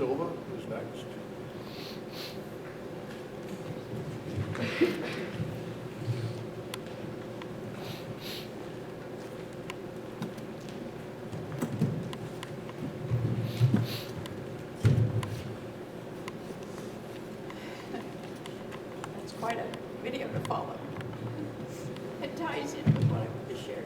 Silva is next. That's quite a video to follow. It ties in with what I want to share.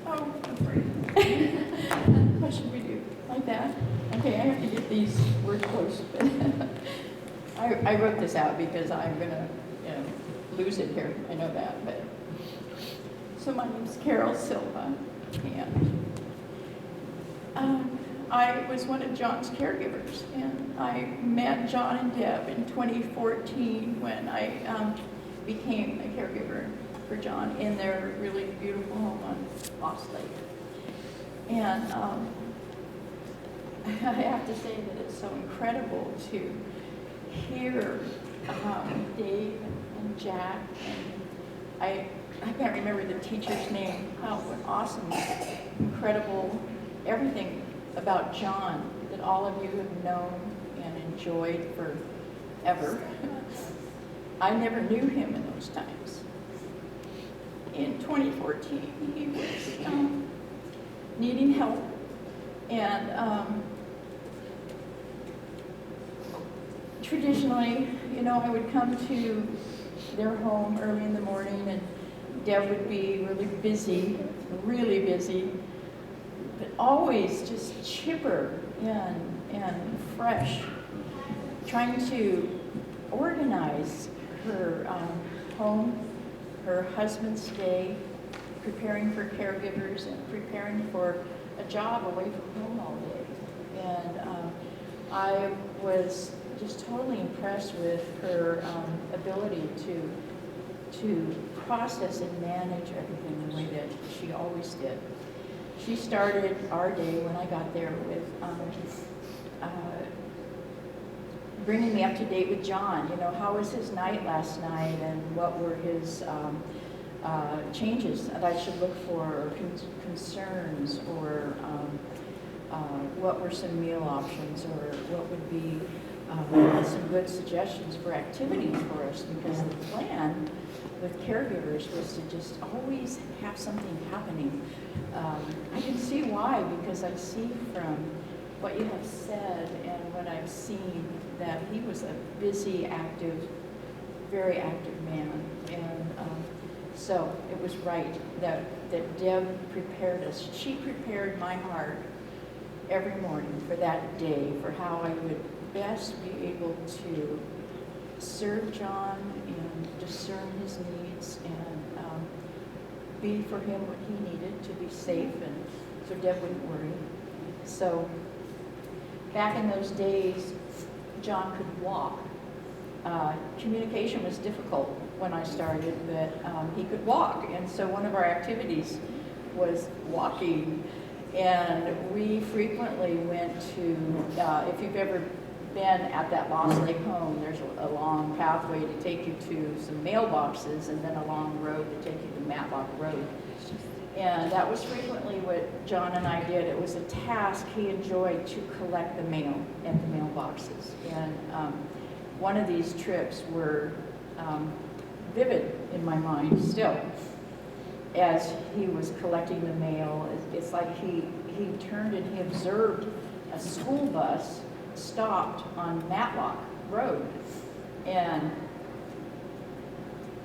Oh, I'm afraid. What should we do? Like that? Okay, I have to get these words close. I wrote this out because I'm gonna, lose it here. I know that, but so my name's Carol Silva, and I was one of John's caregivers, and I met John and Deb in 2014 when I became a caregiver for John in their really beautiful home on Lost Lake. And I have to say that it's so incredible to hear Dave and Jack, and I can't remember the teacher's name, what awesome, incredible, everything about John that all of you have known and enjoyed forever. I never knew him in those times. In 2014, he was needing help, and traditionally, I would come to their home early in the morning, and Deb would be really busy, but always just chipper and fresh, trying to organize her home, her husband's day, preparing for caregivers and preparing for a job away from home all day. And I was just totally impressed with her ability to process and manage everything the way that she always did. She started our day when I got there with bringing me up to date with John. How was his night last night, and what were his changes that I should look for, or concerns, or what were some meal options, or what would be some good suggestions for activities for us, because the plan with caregivers was to just always have something happening. I can see why, because I see from what you have said and what I've seen that he was a busy, active, very active man. And so it was right that Deb prepared us. She prepared my heart every morning for that day, for how I would best be able to serve John and discern his needs, and be for him what he needed to be safe, and so Deb wouldn't worry. So back in those days, John could walk. Communication was difficult when I started, but he could walk, and so one of our activities was walking. And we frequently went to, if you've ever been at that Lost Lake home, there's a long pathway to take you to some mailboxes, and then a long road to take you to Matlock Road. And that was frequently what John and I did. It was a task he enjoyed, to collect the mail at the mailboxes. And one of these trips were vivid in my mind still. As he was collecting the mail, it's like he turned and he observed a school bus stopped on Matlock Road. And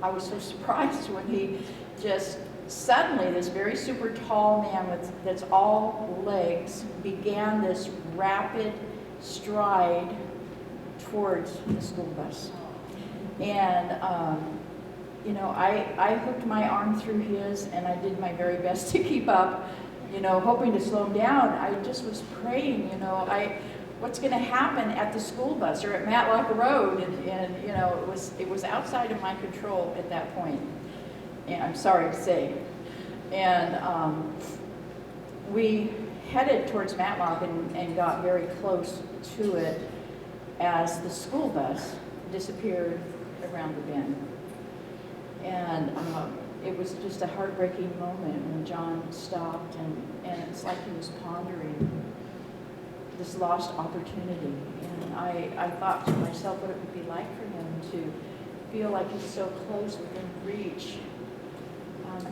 I was so surprised when he just suddenly, this very super tall man that's all legs, began this rapid stride towards the school bus. And I hooked my arm through his, and I did my very best to keep up, hoping to slow him down. I just was praying, what's going to happen at the school bus or at Matlock Road? And it was outside of my control at that point. And I'm sorry to say. And we headed towards Matlock and got very close to it as the school bus disappeared around the bend. And it was just a heartbreaking moment when John stopped, and it's like he was pondering this lost opportunity. And I thought to myself what it would be like for him to feel like he's so close within reach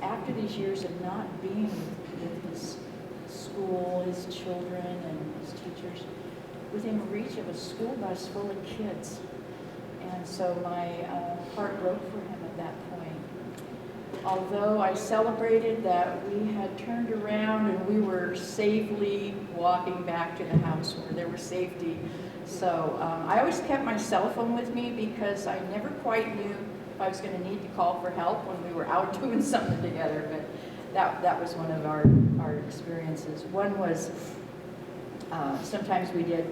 after these years of not being with his school, his children, and his teachers, within reach of a school bus full of kids. And so my heart broke for him at that point. Although I celebrated that we had turned around and we were safely walking back to the house where there was safety. So I always kept my cell phone with me because I never quite knew if I was going to need to call for help when we were out doing something together. But that was one of our experiences. One was sometimes we did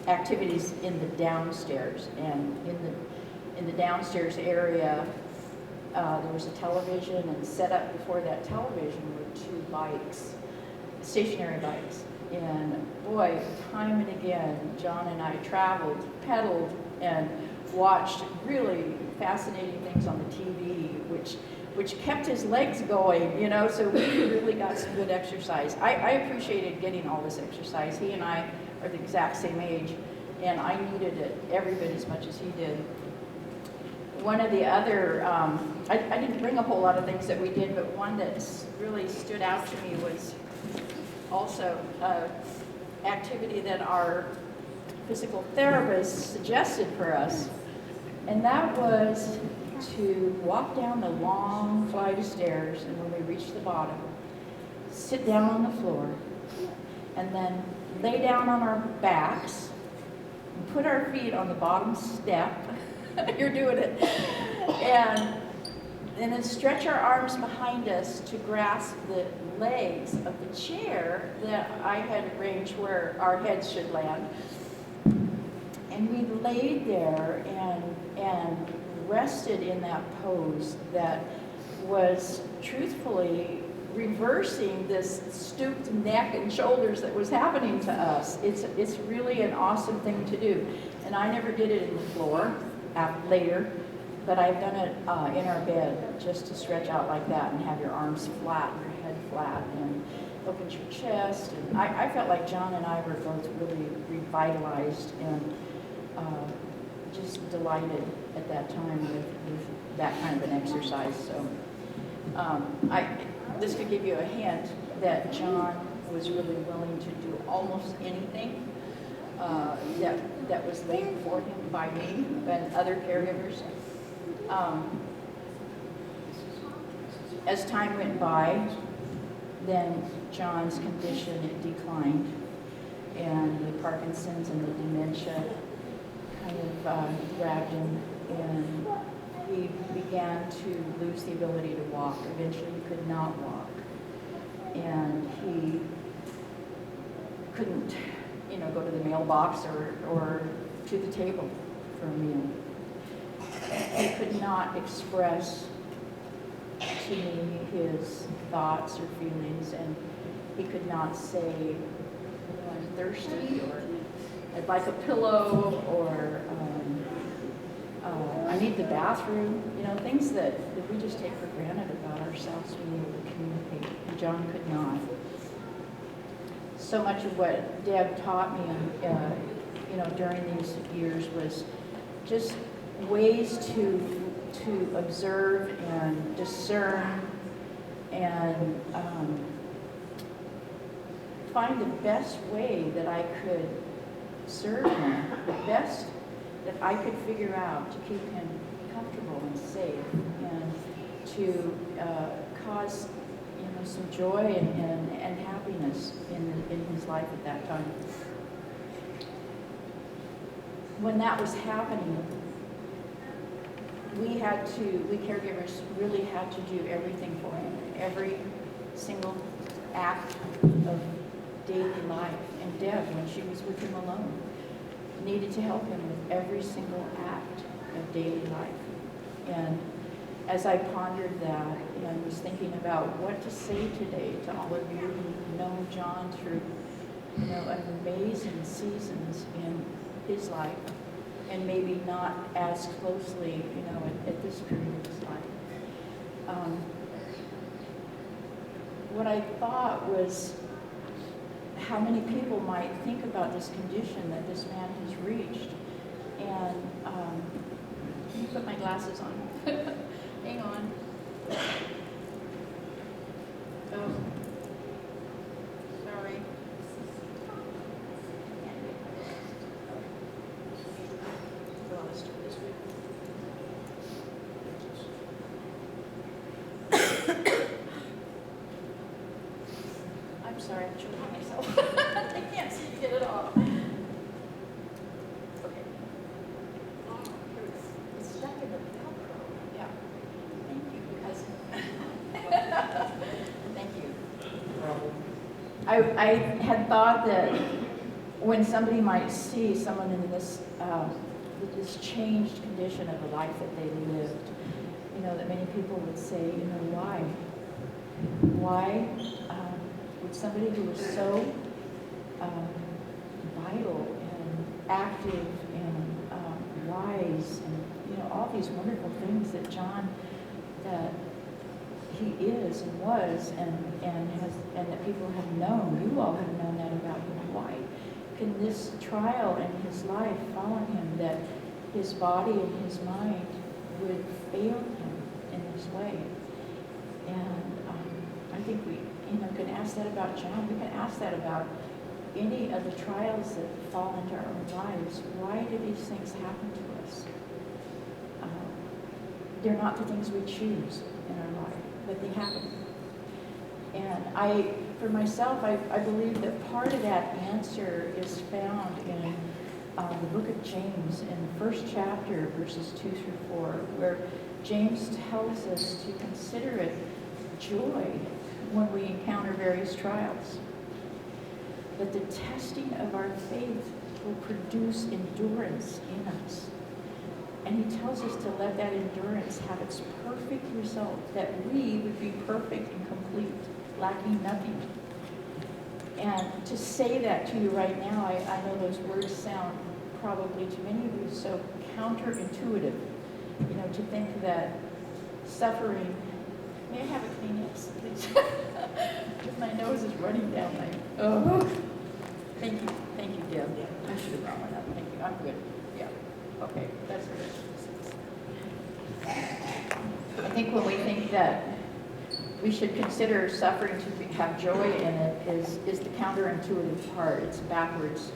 activities in the downstairs, and in the downstairs area there was a television, and set up before that television were 2 bikes, stationary bikes. And boy, time and again, John and I traveled, pedaled, and watched really fascinating things on the TV, which kept his legs going, you know, so we really got some good exercise. I appreciated getting all this exercise. He and I are the exact same age, and I needed it every bit as much as he did. One of the other, I didn't bring a whole lot of things that we did, but one that really stood out to me was also activity that our physical therapist suggested for us, and that was to walk down the long flight of stairs, and when we reached the bottom, sit down on the floor, and then lay down on our backs, and put our feet on the bottom step. You're doing it. And then stretch our arms behind us to grasp the legs of the chair that I had arranged where our heads should land. And we laid there and rested in that pose that was truthfully reversing this stooped neck and shoulders that was happening to us. It's really an awesome thing to do. And I never did it in the floor later, but I've done it in our bed, just to stretch out like that and have your arms flat, your head flat, and open your chest. And I felt like John and I were both really revitalized and just delighted at that time with that kind of an exercise. So this could give you a hint that John was really willing to do almost anything that was laid for him by me and other caregivers. As time went by, then John's condition declined, and the Parkinson's and the dementia kind of grabbed him, and he began to lose the ability to walk. Eventually he could not walk, and he couldn't, go to the mailbox or to the table for a meal. He could not express to me his thoughts or feelings, and he could not say, I'm thirsty, or I'd like a pillow, or I need the bathroom, things that we just take for granted about ourselves being able to communicate. And John could not. So much of what Deb taught me, during these years was just ways to observe and discern and find the best way that I could serve him, the best that I could figure out to keep him comfortable and safe, and to cause some joy and happiness in his life at that time. When that was happening, we caregivers really had to do everything for him. Every single act of daily life. And Deb, when she was with him alone, needed to help him with every single act of daily life. And as I pondered that and was thinking about what to say today to all of you who've known John through, amazing seasons in his life, and maybe not as closely, at this period of his life, what I thought was how many people might think about this condition that this man has reached. And let me put my glasses on. Hang on. Oh, sorry. Well, let's do this way. I'm sorry, I'm choking myself. I can't seem to get it off. Okay. Oh, here it is. It's stuck in the Velcro. Yeah. Thank you, cousin. Thank you. I had thought that when somebody might see someone in this changed condition of the life that they lived, that many people would say, why? Why would somebody who was so vital and active and wise and, all these wonderful things that John, that he is and was and that people have known, you all have known that about him. Why can this trial in his life fall on him, that his body and his mind would fail him in this way? And I think we can ask that about John. We can ask that about any of the trials that fall into our own lives. Why do these things happen to us? They're not the things we choose in our life, but they happen. And for myself, I believe that part of that answer is found in the book of James, in the first chapter, verses 2 through 4, where James tells us to consider it joy when we encounter various trials. But the testing of our faith will produce endurance in us. And he tells us to let that endurance have its perfect result, that we would be perfect and complete, lacking nothing. And to say that to you right now, I know those words sound probably to many of you so counterintuitive, to think that suffering. May I have a Kleenex, please? Because my nose is running down oh. Thank you, Deb. I should have brought one up. Thank you. I'm good. Yeah. Okay, that's good. I think when we think that we should consider suffering to have joy in it is the counterintuitive part. It's backwards.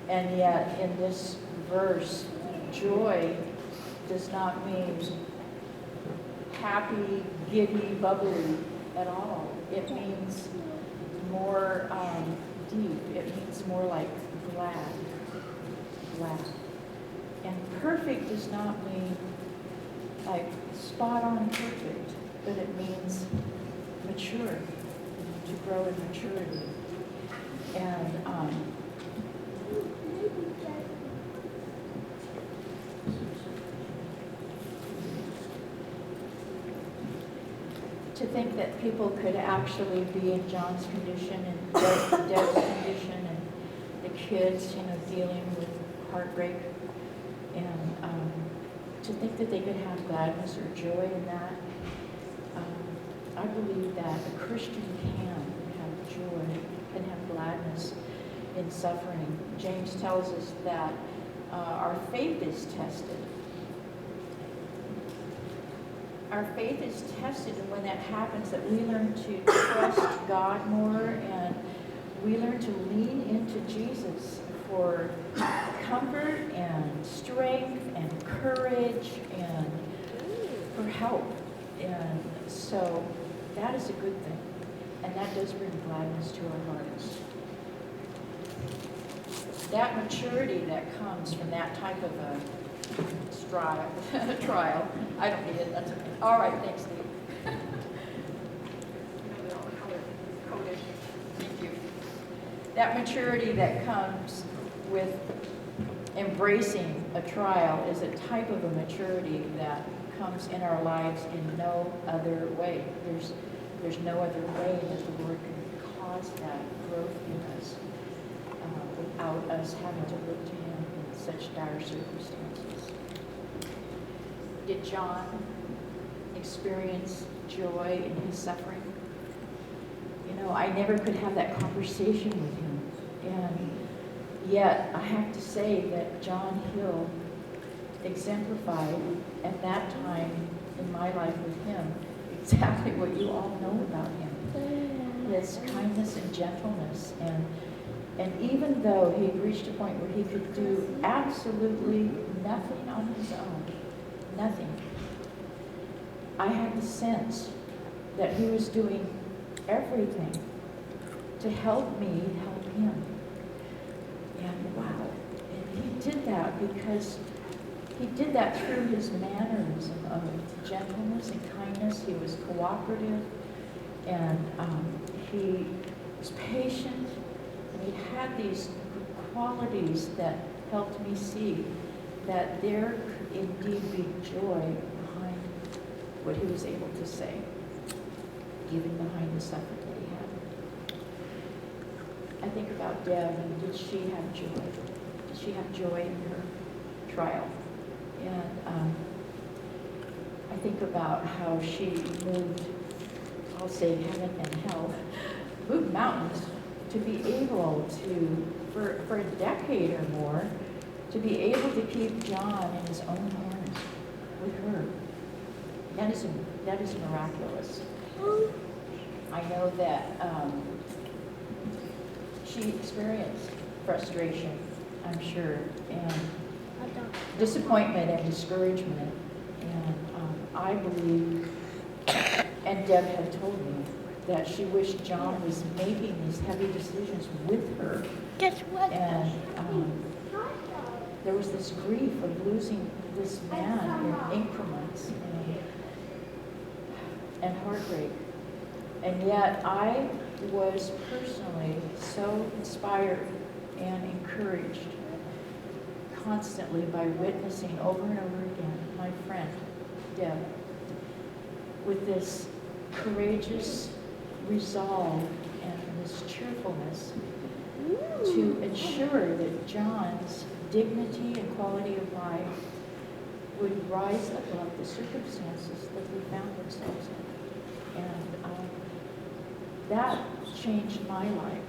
And yet, in this verse, joy does not mean happy, giddy, bubbly at all. It means more deep. It means more like glad. And perfect does not mean like spot on perfect, but it means mature, to grow in maturity. And to think that people could actually be in John's condition and Deb's condition, and the kids, dealing with heartbreak, and to think that they could have gladness or joy in that. I believe that a Christian can have joy, can have gladness in suffering. James tells us that our faith is tested. Our faith is tested, and when that happens, that we learn to trust God more, and we learn to lean into Jesus for comfort and strength and courage and for help. And so that is a good thing, and that does bring gladness to our hearts. That maturity that comes from that type of a trial. I don't need it, that's okay. All right, thanks, Steve. They're all color-coded. Thank you. That maturity that comes with embracing a trial is a type of a maturity that comes in our lives in no other way. There's no other way that the Lord can cause that growth in us without us having to look to Him in such dire circumstances. Did John experience joy in his suffering. You know, I never could have that conversation with him. And yet, I have to say that John Hill exemplified at that time in my life with him exactly what you all know about him. His kindness and gentleness. And even though he had reached a point where he could do absolutely nothing on his own, nothing, I had the sense that he was doing everything to help me help him. And wow, and he did that because he did that through his mannerism of gentleness and kindness. He was cooperative, and he was patient, and he had these qualities that helped me see that there could indeed be joy behind what he was able to say, even behind the suffering that he had. I think about Deb, and did she have joy? Did she have joy in her trial? And I think about how she moved, I'll say heaven and hell, moved mountains to be able to, for a decade or more, to be able to keep John in his own arms with her. That is miraculous. I know that she experienced frustration, I'm sure, and disappointment and discouragement. And I believe, and Deb had told me, that she wished John was making these heavy decisions with her. Guess what? And there was this grief of losing this man in increments and heartbreak. And yet I was personally so inspired and encouraged constantly by witnessing over and over again my friend, Deb, with this courageous resolve and this cheerfulness to ensure that John's dignity and quality of life would rise above the circumstances that we found ourselves in. And that changed my life,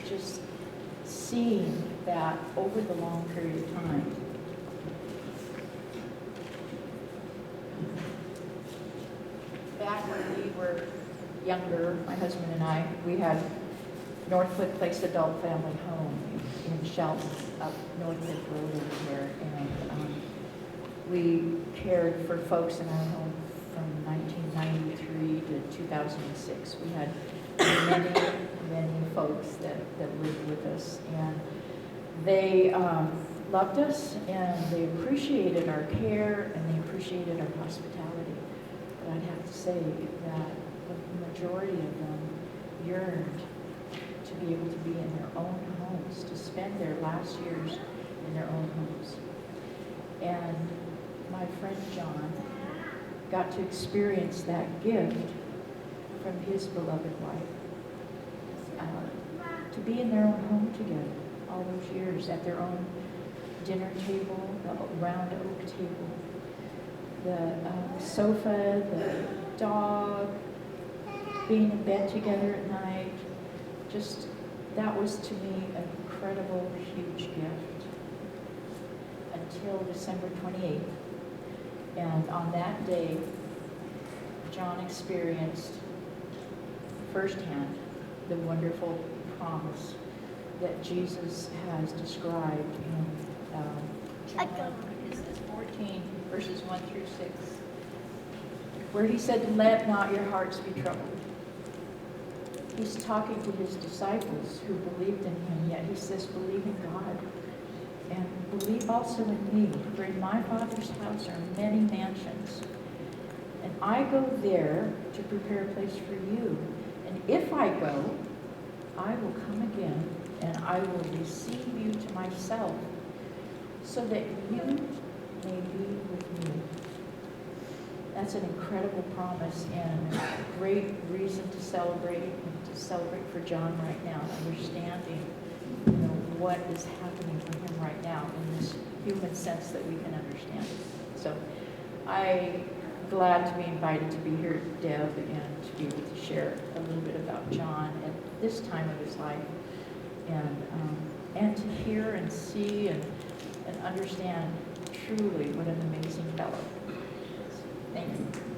just seeing that over the long period of time. Back when we were younger, my husband and I, we had Northcliffe Place Adult Family Home in Shelton, up Northcliffe Road over there. And we cared for folks in our home from 1993 to 2006. We had many folks that lived with us. And they loved us, and they appreciated our care, and they appreciated our hospitality. But I'd have to say that the majority of them yearned to be able to be in their own homes, to spend their last years in their own homes. And my friend John got to experience that gift from his beloved wife, to be in their own home together all those years, at their own dinner table, the round oak table, the sofa, the dog, being in bed together at night. Just, that was to me an incredible, huge gift until December 28th. And on that day, John experienced firsthand the wonderful promise that Jesus has described in John 14, verses 1 through 6, where he said, "Let not your hearts be troubled." He's talking to his disciples who believed in him, yet he says, believe in God, and believe also in me, for in my Father's house are many mansions, and I go there to prepare a place for you. And if I go, I will come again, and I will receive you to myself, so that you may be with me. That's an incredible promise and a great reason to celebrate for John right now, understanding, what is happening for him right now in this human sense that we can understand. So I glad to be invited to be here, Deb, and to be able to share a little bit about John at this time of his life, and to hear and see and understand truly what an amazing fellow he is. Thank you.